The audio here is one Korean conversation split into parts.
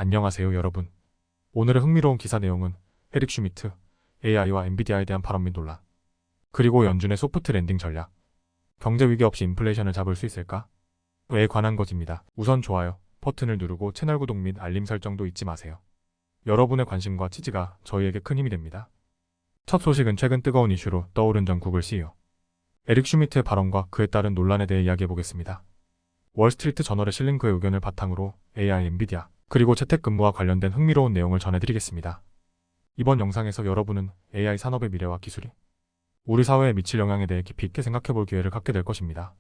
안녕하세요 여러분. 오늘의 흥미로운 기사 내용은 에릭 슈미트, AI와 엔비디아에 대한 발언 및 논란, 그리고 연준의 소프트 랜딩 전략, 경제 위기 없이 인플레이션을 잡을 수 있을까? 에 관한 것입니다. 우선 좋아요 버튼을 누르고 채널 구독 및 알림 설정도 잊지 마세요. 여러분의 관심과 지지가 저희에게 큰 힘이 됩니다. 첫 소식은 최근 뜨거운 이슈로 떠오른 전 구글 CEO 에릭 슈미트의 발언과 그에 따른 논란에 대해 이야기해보겠습니다. 월스트리트 저널에 실린 그의 의견을 바탕으로 AI, 엔비디아, 그리고 재택근무와 관련된 흥미로운 내용을 전해드리겠습니다. 이번 영상에서 여러분은 AI 산업의 미래와 기술이 우리 사회에 미칠 영향에 대해 깊이 있게 생각해볼 기회를 갖게 될 것입니다.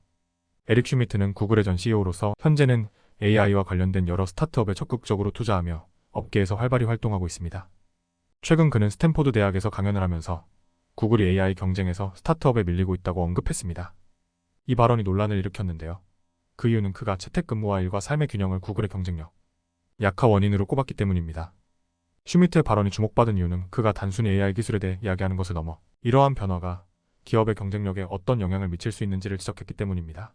에릭 슈미트는 구글의 전 CEO로서 현재는 AI와 관련된 여러 스타트업에 적극적으로 투자하며 업계에서 활발히 활동하고 있습니다. 최근 그는 스탠포드 대학에서 강연을 하면서 구글이 AI 경쟁에서 스타트업에 밀리고 있다고 언급했습니다. 이 발언이 논란을 일으켰는데요. 그 이유는 그가 재택근무와 일과 삶의 균형을 구글의 경쟁력 약화 원인으로 꼽았기 때문입니다. 슈미트의 발언이 주목받은 이유는 그가 단순히 AI 기술에 대해 이야기하는 것을 넘어 이러한 변화가 기업의 경쟁력에 어떤 영향을 미칠 수 있는지를 지적했기 때문입니다.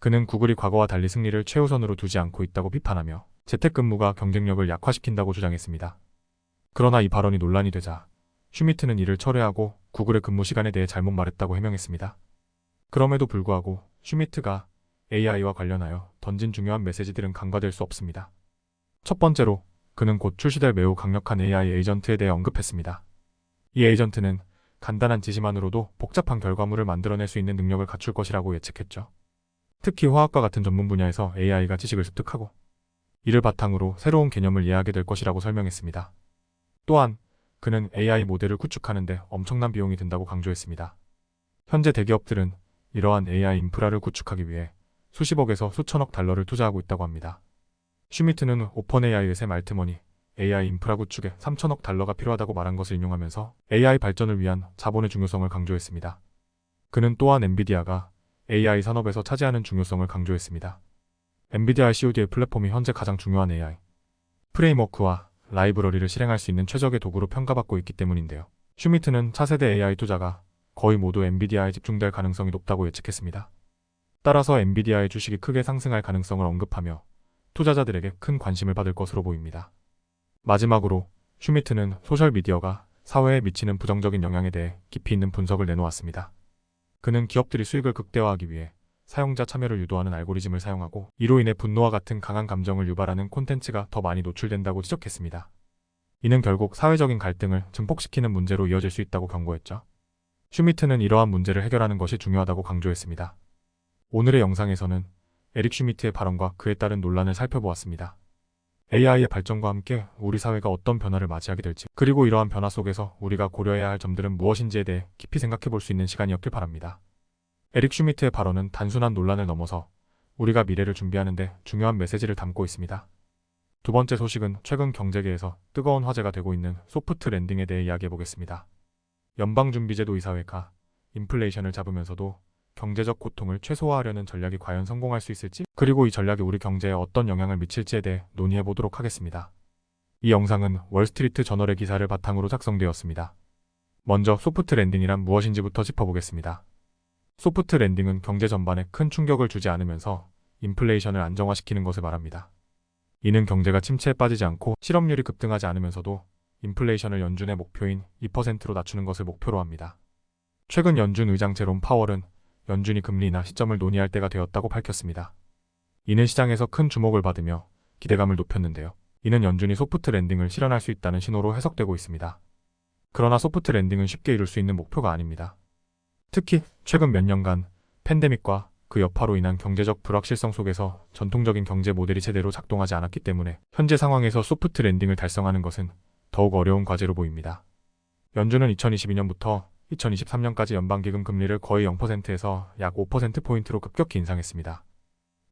그는 구글이 과거와 달리 승리를 최우선으로 두지 않고 있다고 비판하며 재택근무가 경쟁력을 약화시킨다고 주장했습니다. 그러나 이 발언이 논란이 되자 슈미트는 이를 철회하고 구글의 근무 시간에 대해 잘못 말했다고 해명했습니다. 그럼에도 불구하고 슈미트가 AI와 관련하여 던진 중요한 메시지들은 간과될 수 없습니다. 첫 번째로 그는 곧 출시될 매우 강력한 AI 에이전트에 대해 언급했습니다. 이 에이전트는 간단한 지시만으로도 복잡한 결과물을 만들어낼 수 있는 능력을 갖출 것이라고 예측했죠. 특히 화학과 같은 전문 분야에서 AI가 지식을 습득하고 이를 바탕으로 새로운 개념을 이해하게 될 것이라고 설명했습니다. 또한 그는 AI 모델을 구축하는 데 엄청난 비용이 든다고 강조했습니다. 현재 대기업들은 이러한 AI 인프라를 구축하기 위해 수십억에서 수천억 달러를 투자하고 있다고 합니다. 슈미트는 오펀AI의 샘 알트먼이 AI 인프라 구축에 3천억 달러가 필요하다고 말한 것을 인용하면서 AI 발전을 위한 자본의 중요성을 강조했습니다. 그는 또한 엔비디아가 AI 산업에서 차지하는 중요성을 강조했습니다. 엔비디아 CUD의 플랫폼이 현재 가장 중요한 AI 프레임워크와 라이브러리를 실행할 수 있는 최적의 도구로 평가받고 있기 때문인데요. 슈미트는 차세대 AI 투자가 거의 모두 엔비디아에 집중될 가능성이 높다고 예측했습니다. 따라서 엔비디아의 주식이 크게 상승할 가능성을 언급하며 투자자들에게 큰 관심을 받을 것으로 보입니다. 마지막으로 슈미트는 소셜미디어가 사회에 미치는 부정적인 영향에 대해 깊이 있는 분석을 내놓았습니다. 그는 기업들이 수익을 극대화하기 위해 사용자 참여를 유도하는 알고리즘을 사용하고 이로 인해 분노와 같은 강한 감정을 유발하는 콘텐츠가 더 많이 노출된다고 지적했습니다. 이는 결국 사회적인 갈등을 증폭시키는 문제로 이어질 수 있다고 경고했죠. 슈미트는 이러한 문제를 해결하는 것이 중요하다고 강조했습니다. 오늘의 영상에서는 에릭 슈미트의 발언과 그에 따른 논란을 살펴보았습니다. AI의 발전과 함께 우리 사회가 어떤 변화를 맞이하게 될지, 그리고 이러한 변화 속에서 우리가 고려해야 할 점들은 무엇인지에 대해 깊이 생각해 볼 수 있는 시간이었길 바랍니다. 에릭 슈미트의 발언은 단순한 논란을 넘어서 우리가 미래를 준비하는 데 중요한 메시지를 담고 있습니다. 두 번째 소식은 최근 경제계에서 뜨거운 화제가 되고 있는 소프트 랜딩에 대해 이야기해 보겠습니다. 연방준비제도 이사회가 인플레이션을 잡으면서도 경제적 고통을 최소화하려는 전략이 과연 성공할 수 있을지, 그리고 이 전략이 우리 경제에 어떤 영향을 미칠지에 대해 논의해 보도록 하겠습니다. 이 영상은 월스트리트 저널의 기사를 바탕으로 작성되었습니다. 먼저 소프트 랜딩이란 무엇인지부터 짚어보겠습니다. 소프트 랜딩은 경제 전반에 큰 충격을 주지 않으면서 인플레이션을 안정화시키는 것을 말합니다. 이는 경제가 침체에 빠지지 않고 실업률이 급등하지 않으면서도 인플레이션을 연준의 목표인 2%로 낮추는 것을 목표로 합니다. 최근 연준 의장 제롬 파월은 연준이 금리 인하 시점을 논의할 때가 되었다고 밝혔습니다. 이는 시장에서 큰 주목을 받으며 기대감을 높였는데요. 이는 연준이 소프트 랜딩을 실현할 수 있다는 신호로 해석되고 있습니다. 그러나 소프트 랜딩은 쉽게 이룰 수 있는 목표가 아닙니다. 특히 최근 몇 년간 팬데믹과 그 여파로 인한 경제적 불확실성 속에서 전통적인 경제 모델이 제대로 작동하지 않았기 때문에 현재 상황에서 소프트 랜딩을 달성하는 것은 더욱 어려운 과제로 보입니다. 연준은 2022년부터 2023년까지 연방기금 금리를 거의 0%에서 약 5%포인트로 급격히 인상했습니다.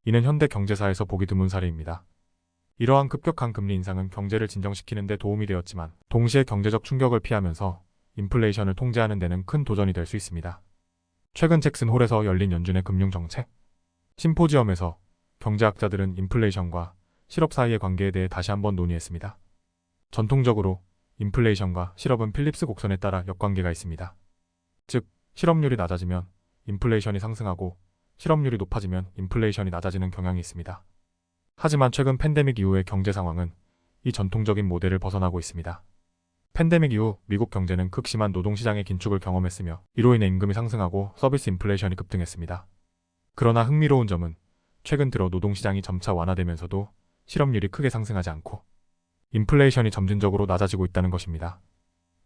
이는 현대 경제사에서 보기 드문 사례입니다. 이러한 급격한 금리 인상은 경제를 진정시키는 데 도움이 되었지만 동시에 경제적 충격을 피하면서 인플레이션을 통제하는 데는 큰 도전이 될 수 있습니다. 최근 잭슨 홀에서 열린 연준의 금융정책 심포지엄에서 경제학자들은 인플레이션과 실업 사이의 관계에 대해 다시 한번 논의했습니다. 전통적으로 인플레이션과 실업은 필립스 곡선에 따라 역관계가 있습니다. 즉, 실업률이 낮아지면 인플레이션이 상승하고 실업률이 높아지면 인플레이션이 낮아지는 경향이 있습니다. 하지만 최근 팬데믹 이후의 경제 상황은 이 전통적인 모델을 벗어나고 있습니다. 팬데믹 이후 미국 경제는 극심한 노동시장의 긴축을 경험했으며 이로 인해 임금이 상승하고 서비스 인플레이션이 급등했습니다. 그러나 흥미로운 점은 최근 들어 노동시장이 점차 완화되면서도 실업률이 크게 상승하지 않고 인플레이션이 점진적으로 낮아지고 있다는 것입니다.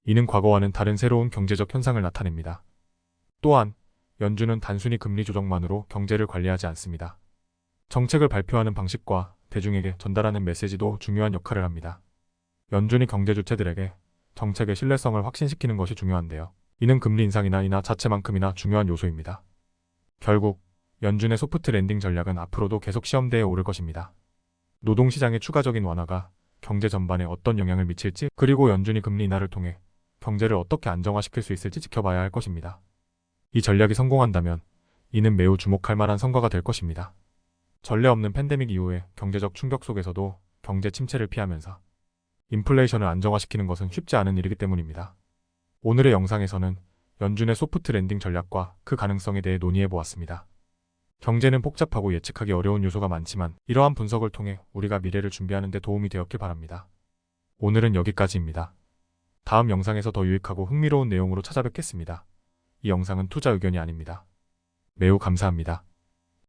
이는 과거와는 다른 새로운 경제적 현상을 나타냅니다. 또한 연준은 단순히 금리 조정만으로 경제를 관리하지 않습니다. 정책을 발표하는 방식과 대중에게 전달하는 메시지도 중요한 역할을 합니다. 연준이 경제 주체들에게 정책의 신뢰성을 확신시키는 것이 중요한데요. 이는 금리 인상이나 인하 자체만큼이나 중요한 요소입니다. 결국 연준의 소프트 랜딩 전략은 앞으로도 계속 시험대에 오를 것입니다. 노동시장의 추가적인 완화가 경제 전반에 어떤 영향을 미칠지, 그리고 연준이 금리 인하를 통해 경제를 어떻게 안정화시킬 수 있을지 지켜봐야 할 것입니다. 이 전략이 성공한다면 이는 매우 주목할 만한 성과가 될 것입니다. 전례 없는 팬데믹 이후의 경제적 충격 속에서도 경제 침체를 피하면서 인플레이션을 안정화시키는 것은 쉽지 않은 일이기 때문입니다. 오늘의 영상에서는 연준의 소프트 랜딩 전략과 그 가능성에 대해 논의해 보았습니다. 경제는 복잡하고 예측하기 어려운 요소가 많지만 이러한 분석을 통해 우리가 미래를 준비하는 데 도움이 되었길 바랍니다. 오늘은 여기까지입니다. 다음 영상에서 더 유익하고 흥미로운 내용으로 찾아뵙겠습니다. 이 영상은 투자 의견이 아닙니다. 매우 감사합니다.